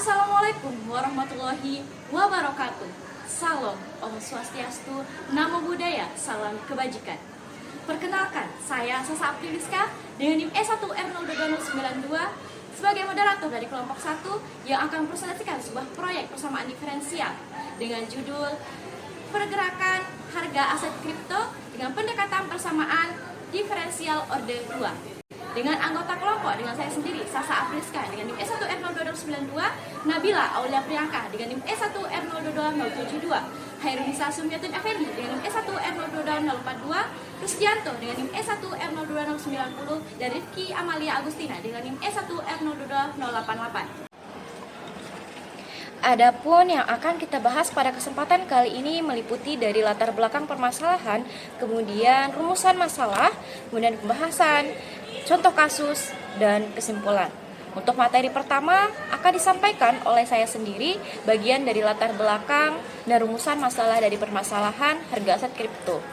Assalamualaikum warahmatullahi wabarakatuh. Salam Om Swastiastu, Namo Buddhaya, salam kebajikan. Perkenalkan, saya Sasa Apriliska dengan NIM E1R02292 sebagai moderator dari kelompok 1 yang akan mempresentasikan sebuah proyek persamaan diferensial dengan judul Pergerakan Harga Aset Kripto dengan Pendekatan Persamaan Diferensial Orde 2. Dengan anggota kelompok, dengan saya sendiri, Sasa Apriliska dengan NIM E1R02292, Nabila Aulia Priyanka dengan NIM E1R022072, Hairunisa Sumiatun Effendi dengan NIM E1R022042, Rusdianto dengan NIM E1R022090, dan Rifki Amalia Agustina dengan NIM E1R02088. Adapun yang akan kita bahas pada kesempatan kali ini meliputi dari latar belakang permasalahan, kemudian rumusan masalah, kemudian pembahasan, contoh kasus, dan kesimpulan. Untuk materi pertama akan disampaikan oleh saya sendiri bagian dari latar belakang dan rumusan masalah dari permasalahan harga aset kripto.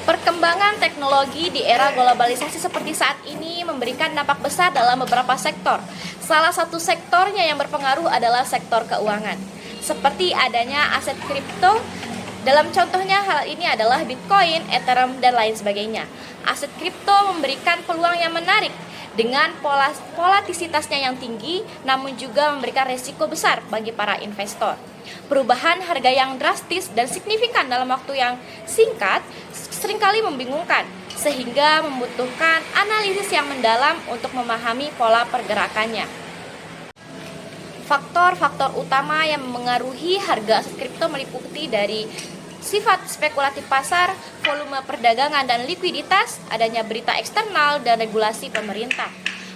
Perkembangan teknologi di era globalisasi seperti saat ini memberikan dampak besar dalam beberapa sektor. Salah satu sektornya yang berpengaruh adalah sektor keuangan. Seperti adanya aset kripto, dalam contohnya hal ini adalah Bitcoin, Ethereum, dan lain sebagainya. Aset kripto memberikan peluang yang menarik dengan volatilitasnya yang tinggi, namun juga memberikan risiko besar bagi para investor. Perubahan harga yang drastis dan signifikan dalam waktu yang singkat seringkali membingungkan, sehingga membutuhkan analisis yang mendalam untuk memahami pola pergerakannya. Faktor-faktor utama yang mengaruhi harga aset kripto meliputi dari sifat spekulatif pasar, volume perdagangan dan likuiditas, adanya berita eksternal, dan regulasi pemerintah.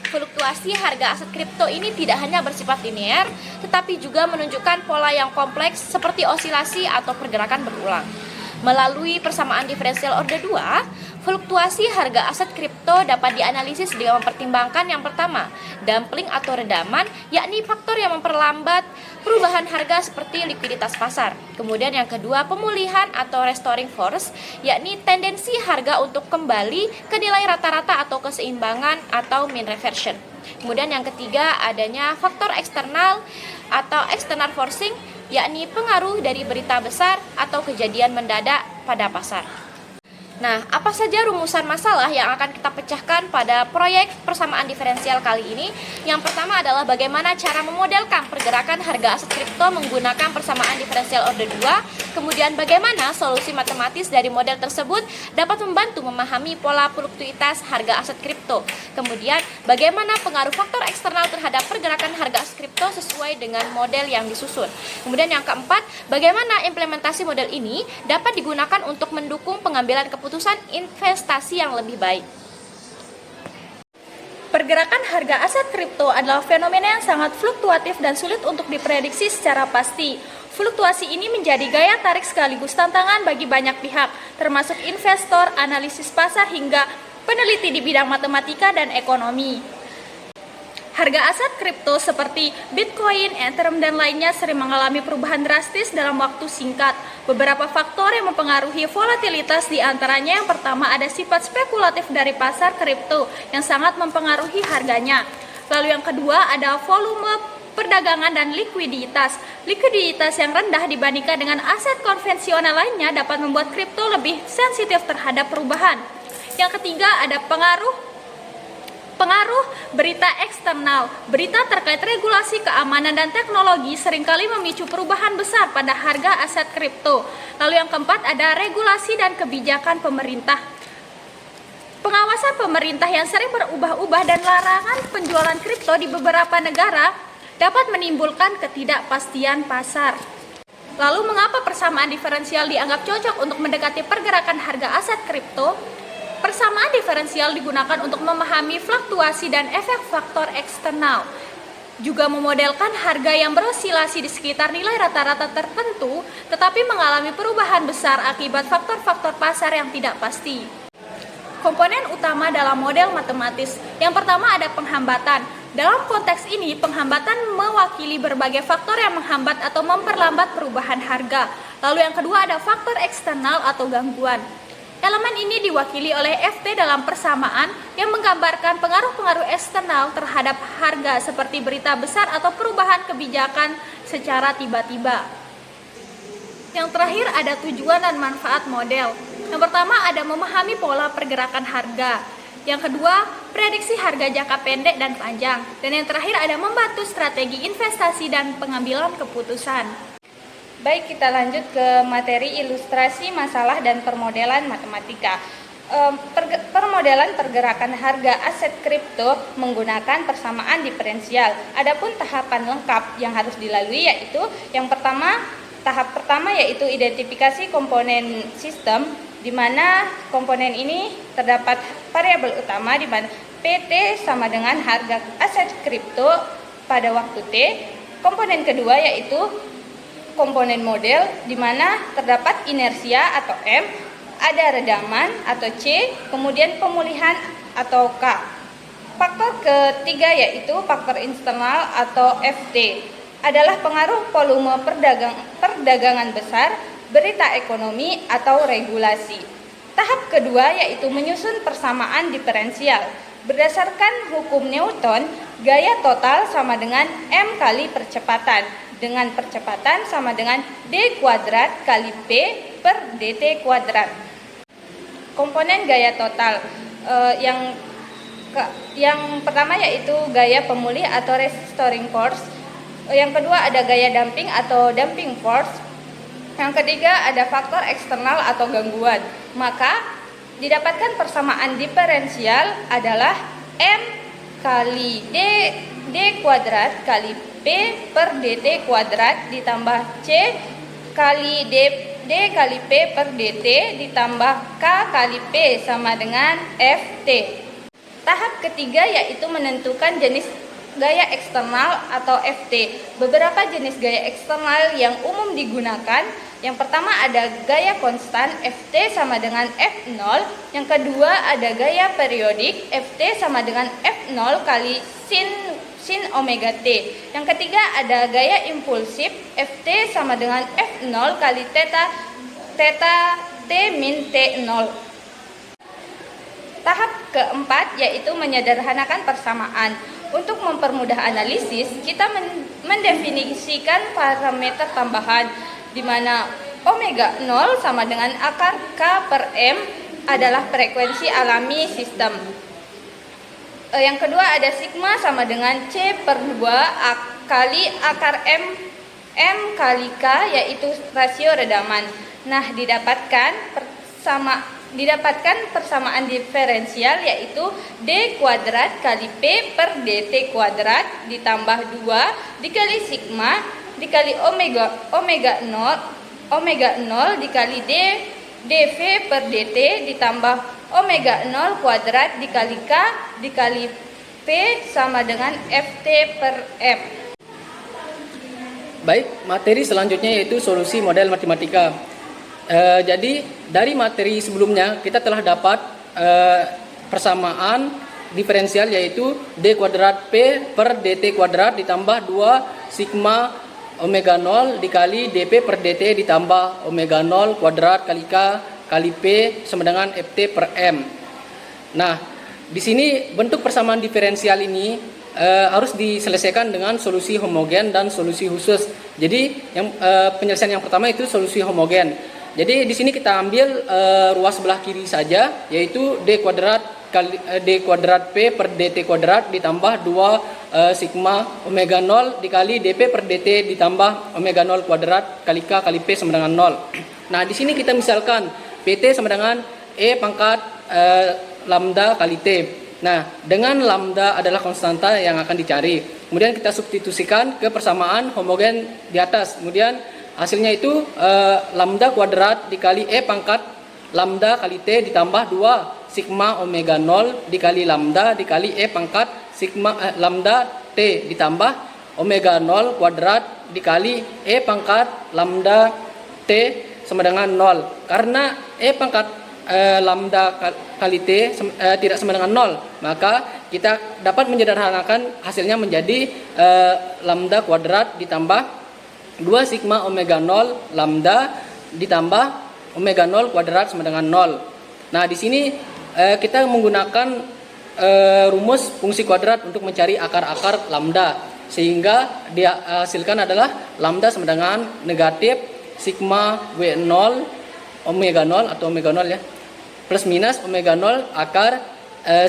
Fluktuasi harga aset kripto ini tidak hanya bersifat linear, tetapi juga menunjukkan pola yang kompleks seperti osilasi atau pergerakan berulang. Melalui persamaan diferensial orde 2, fluktuasi harga aset kripto dapat dianalisis dengan mempertimbangkan yang pertama, dumping atau redaman, yakni faktor yang memperlambat perubahan harga seperti likuiditas pasar. Kemudian yang kedua, pemulihan atau restoring force, yakni tendensi harga untuk kembali ke nilai rata-rata atau keseimbangan atau mean reversion. Kemudian yang ketiga, adanya faktor eksternal atau external forcing, yakni pengaruh dari berita besar atau kejadian mendadak pada pasar. Nah, apa saja rumusan masalah yang akan kita pecahkan pada proyek persamaan diferensial kali ini? Yang pertama adalah bagaimana cara memodelkan pergerakan harga aset kripto menggunakan persamaan diferensial orde 2. Kemudian bagaimana solusi matematis dari model tersebut dapat membantu memahami pola fluktuitas harga aset kripto. Kemudian bagaimana pengaruh faktor eksternal terhadap pergerakan harga aset kripto sesuai dengan model yang disusun. Kemudian yang keempat, bagaimana implementasi model ini dapat digunakan untuk mendukung pengambilan keputusan investasi yang lebih baik. Pergerakan harga aset kripto adalah fenomena yang sangat fluktuatif dan sulit untuk diprediksi secara pasti. Fluktuasi ini menjadi gaya tarik sekaligus tantangan bagi banyak pihak, termasuk investor, analisis pasar, hingga peneliti di bidang matematika dan ekonomi. Harga aset kripto seperti Bitcoin, Ethereum, dan lainnya sering mengalami perubahan drastis dalam waktu singkat. Beberapa faktor yang mempengaruhi volatilitas diantaranya yang pertama ada sifat spekulatif dari pasar kripto yang sangat mempengaruhi harganya. Lalu yang kedua ada volume perdagangan dan likuiditas. Likuiditas yang rendah dibandingkan dengan aset konvensional lainnya dapat membuat kripto lebih sensitif terhadap perubahan. Yang ketiga ada pengaruh berita eksternal. Berita terkait regulasi keamanan dan teknologi seringkali memicu perubahan besar pada harga aset kripto. Lalu yang keempat ada regulasi dan kebijakan pemerintah. Pengawasan pemerintah yang sering berubah-ubah dan larangan penjualan kripto di beberapa negara dapat menimbulkan ketidakpastian pasar. Lalu mengapa persamaan diferensial dianggap cocok untuk mendekati pergerakan harga aset kripto? Persamaan diferensial digunakan untuk memahami fluktuasi dan efek faktor eksternal. Juga memodelkan harga yang berosilasi di sekitar nilai rata-rata tertentu, tetapi mengalami perubahan besar akibat faktor-faktor pasar yang tidak pasti. Komponen utama dalam model matematis. Yang pertama ada penghambatan. Dalam konteks ini, penghambatan mewakili berbagai faktor yang menghambat atau memperlambat perubahan harga. Lalu yang kedua ada faktor eksternal atau gangguan. Elemen ini diwakili oleh Ft dalam persamaan yang menggambarkan pengaruh-pengaruh eksternal terhadap harga seperti berita besar atau perubahan kebijakan secara tiba-tiba. Yang terakhir ada tujuan dan manfaat model. Yang pertama ada memahami pola pergerakan harga. Yang kedua, prediksi harga jangka pendek dan panjang. Dan yang terakhir ada membantu strategi investasi dan pengambilan keputusan. Baik, kita lanjut ke materi ilustrasi masalah dan permodelan matematika. Permodelan pergerakan harga aset kripto menggunakan persamaan diferensial. Adapun tahapan lengkap yang harus dilalui yaitu tahap pertama yaitu identifikasi komponen sistem, di mana komponen ini terdapat variabel utama di mana PT sama dengan harga aset kripto pada waktu T. Komponen kedua yaitu komponen model, di mana terdapat inersia atau M, ada redaman atau C, kemudian pemulihan atau K. Faktor ketiga yaitu faktor eksternal atau FT, adalah pengaruh volume perdagangan besar, berita ekonomi atau regulasi. Tahap kedua yaitu menyusun persamaan diferensial. Berdasarkan hukum Newton, gaya total sama dengan M kali percepatan, dengan percepatan sama dengan D kuadrat kali P per DT kuadrat. Komponen gaya total yang pertama yaitu gaya pemulih atau restoring force. Yang kedua ada gaya damping atau damping force. Yang ketiga ada faktor eksternal atau gangguan. Maka didapatkan persamaan diferensial adalah M kali D kuadrat kali P per DT kuadrat ditambah C kali D kali P per DT ditambah K kali P sama dengan FT. Tahap ketiga yaitu menentukan jenis gaya eksternal atau FT. Beberapa jenis gaya eksternal yang umum digunakan. Yang pertama ada gaya konstan FT sama dengan F0. Yang kedua ada gaya periodik FT sama dengan F0 kali sin omega T. Yang ketiga ada gaya impulsif FT sama dengan F0 kali theta T min T0. Tahap keempat yaitu menyederhanakan persamaan. Untuk mempermudah analisis, kita mendefinisikan parameter tambahan di mana omega 0 sama dengan akar K per M adalah frekuensi alami sistem. Yang kedua ada sigma sama dengan C per 2 kali akar M kali K yaitu rasio redaman. Nah, didapatkan persamaan diferensial yaitu D kuadrat kali P per DT kuadrat ditambah 2 dikali sigma dikali omega 0 dikali dV per dt ditambah omega 0 kuadrat dikali K dikali P sama dengan FT per M. Baik, materi selanjutnya yaitu solusi model matematika. Jadi dari materi sebelumnya kita telah dapat persamaan diferensial yaitu D kuadrat P per DT kuadrat ditambah 2 sigma omega 0 dikali dP per dt ditambah omega 0 kuadrat kali K kali P sama dengan FT per M. Nah, di sini bentuk persamaan diferensial ini harus diselesaikan dengan solusi homogen dan solusi khusus. Jadi penyelesaian yang pertama itu solusi homogen. Jadi di sini kita ambil ruas sebelah kiri saja yaitu D kuadrat P per dt kuadrat ditambah 2 sigma omega 0 dikali dP per dt ditambah omega 0 kuadrat kali K kali P sama dengan 0. Nah, di sini kita misalkan PT sama dengan E pangkat lambda kali T. Nah, dengan lambda adalah konstanta yang akan dicari. Kemudian kita substitusikan ke persamaan homogen di atas. Kemudian hasilnya itu lambda kuadrat dikali E pangkat lambda kali T ditambah 2 sigma omega 0 dikali lambda dikali E pangkat sigma lambda T ditambah omega 0 kuadrat dikali E pangkat lambda T sama dengan 0. Karena E pangkat lambda kali T tidak sama dengan 0, maka kita dapat menyederhanakan hasilnya menjadi lambda kuadrat ditambah 2 sigma omega 0 lambda ditambah omega 0 kuadrat sama dengan 0. Nah, di sini kita menggunakan rumus fungsi kuadrat untuk mencari akar-akar lambda, sehingga dihasilkan adalah lambda sama dengan negatif sigma W0 omega 0 atau omega 0 ya, plus minus omega 0 akar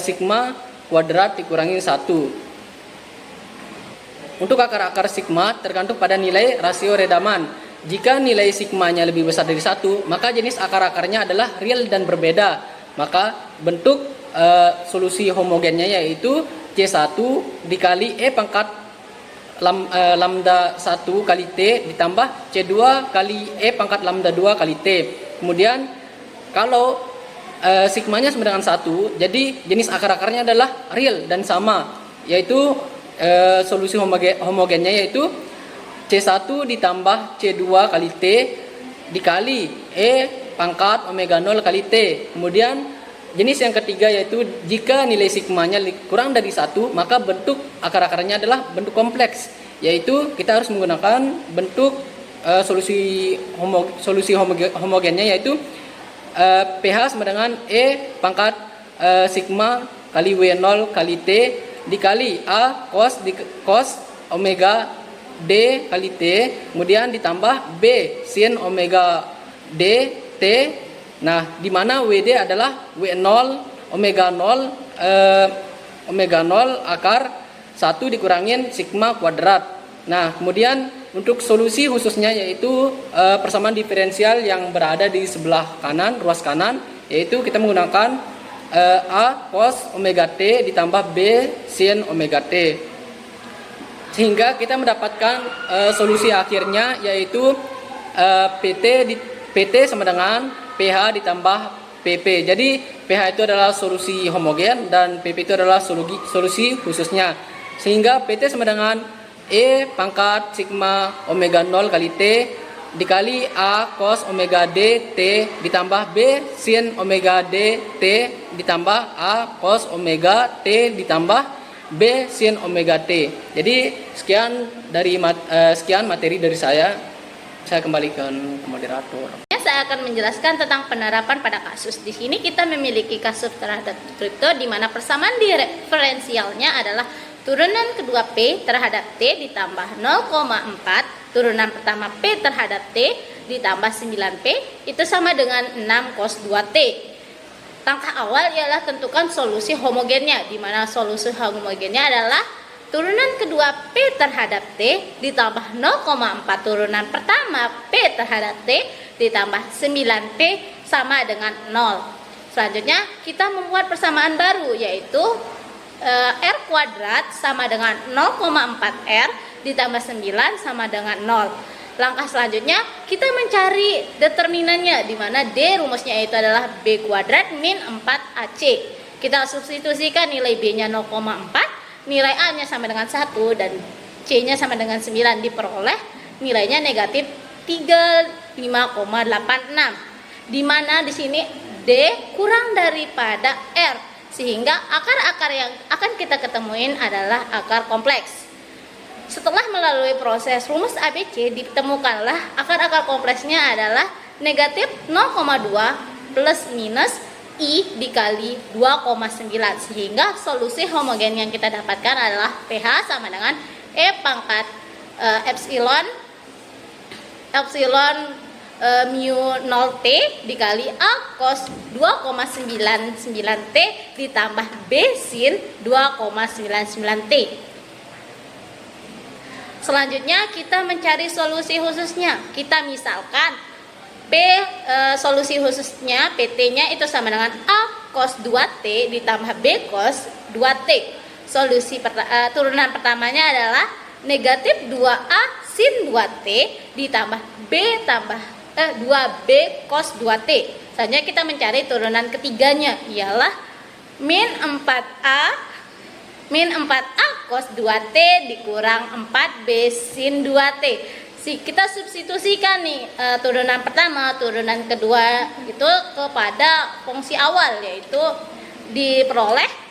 sigma kuadrat dikurangi 1. Untuk akar-akar sigma tergantung pada nilai rasio redaman. Jika nilai sigmanya lebih besar dari 1, maka jenis akar-akarnya adalah real dan berbeda. Maka bentuk solusi homogennya yaitu C1 dikali E pangkat lambda 1 kali T ditambah C2 kali E pangkat lambda 2 kali T. Kemudian kalau sigmanya sama dengan 1, jadi jenis akar-akarnya adalah real dan sama, yaitu solusi homogennya yaitu C1 ditambah C2 kali T dikali E pangkat omega 0 kali T. Kemudian jenis yang ketiga yaitu jika nilai sigmanya kurang dari 1, maka bentuk akar-akarnya adalah bentuk kompleks, yaitu kita harus menggunakan bentuk solusi homogennya yaitu pH sama dengan E pangkat sigma kali W0 kali T dikali A cos omega D kali T, kemudian ditambah B sin omega D T. Nah, di mana WD adalah W0 omega 0 omega 0 akar 1 dikurangin sigma kuadrat. Nah, kemudian untuk solusi khususnya yaitu persamaan diferensial yang berada di sebelah kanan, ruas kanan, yaitu kita menggunakan A cos omega T ditambah B sin omega T, sehingga kita mendapatkan solusi akhirnya yaitu PT sama dengan pH ditambah PP. Jadi pH itu adalah solusi homogen dan PP itu adalah solusi khususnya, sehingga PT sama dengan E pangkat sigma omega 0 kali T dikali A cos omega D T ditambah B sin omega D T ditambah A cos omega T ditambah B sin omega T. Jadi sekian materi dari saya kembalikan ke moderator. Saya akan menjelaskan tentang penerapan pada kasus. Di sini kita memiliki kasus terhadap kripto di mana persamaan diferensialnya adalah turunan kedua P terhadap T ditambah 0,4 turunan pertama P terhadap T ditambah 9P itu sama dengan 6 cos 2T. Langkah awal ialah tentukan solusi homogennya, di mana solusi homogennya adalah turunan kedua P terhadap T ditambah 0,4 turunan pertama P terhadap T ditambah 9P sama dengan 0. Selanjutnya kita membuat persamaan baru yaitu R kuadrat sama dengan 0,4R ditambah 9 sama dengan 0. Langkah selanjutnya kita mencari determinannya, di mana D rumusnya itu adalah B kuadrat min 4AC. Kita substitusikan nilai B-nya 0,4, nilai A-nya sama dengan 1 dan C-nya sama dengan 9, diperoleh nilainya negatif 35,86. Di mana di sini D kurang daripada R, sehingga akar-akar yang akan kita ketemuin adalah akar kompleks. Setelah melalui proses rumus ABC, ditemukanlah akar-akar kompleksnya adalah negatif 0,2 plus minus I dikali 2,9, sehingga solusi homogen yang kita dapatkan adalah pH sama dengan E pangkat epsilon mu 0T dikali A cos 2,99T ditambah B sin 2,99T. Selanjutnya kita mencari solusi khususnya. Kita misalkan solusi khususnya PT-nya itu sama dengan A cos 2T ditambah B cos 2T. Solusi turunan pertamanya adalah negatif 2A sin 2T ditambah B tambah 2B cos 2T. Selanjutnya kita mencari turunan ketiganya ialah min 4A cos 2T dikurang 4B sin 2T. Kita substitusikan nih turunan pertama, turunan kedua itu kepada fungsi awal, yaitu diperoleh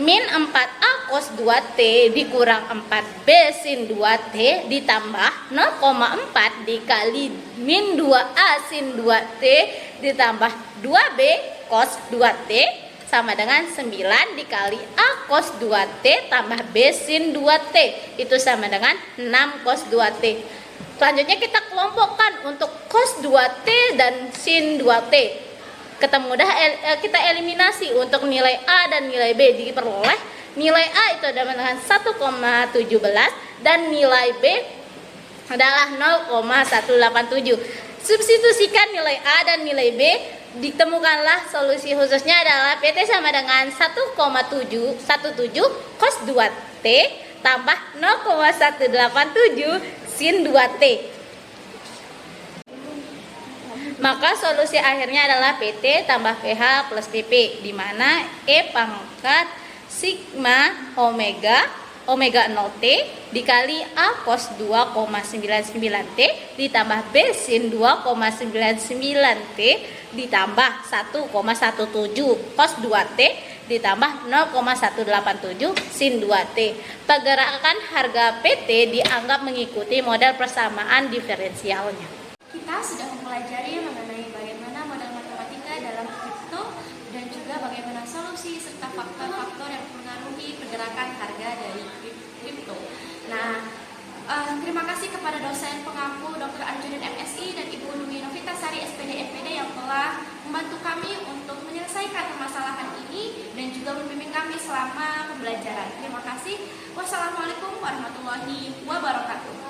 min 4A cos 2T dikurang 4B sin 2T ditambah 0,4 dikali min 2A sin 2T ditambah 2B cos 2T sama dengan 9 dikali A cos 2T tambah B sin 2T. Itu sama dengan 6 cos 2T. Selanjutnya kita kelompokkan untuk cos 2T dan sin 2T. Kita eliminasi untuk nilai A dan nilai B. Diperoleh nilai A itu adalah dengan 1,17 dan nilai B adalah 0,187. Substitusikan nilai A dan nilai B, ditemukanlah solusi khususnya adalah PT sama dengan 1,17 cos 2T tambah 0,187 sin 2T. Maka solusi akhirnya adalah PT tambah PH plus PP, di mana E pangkat sigma omega 0T dikali A cos 2,99T ditambah B sin 2,99T ditambah 1,17 cos 2T ditambah 0,187 sin 2T. Pergerakan harga PT dianggap mengikuti model persamaan diferensialnya. Kita sudah mempelajari mengenai bagaimana model matematika dalam kripto dan juga bagaimana solusi serta faktor-faktor yang mempengaruhi pergerakan harga dari kripto. Nah, terima kasih kepada dosen pengampu Dr. Arjudin MSI dan Ibu Numi Novitasari SPD MPD yang telah membantu kami untuk menyelesaikan permasalahan ini dan juga membimbing kami selama pembelajaran. Terima kasih. Wassalamualaikum warahmatullahi wabarakatuh.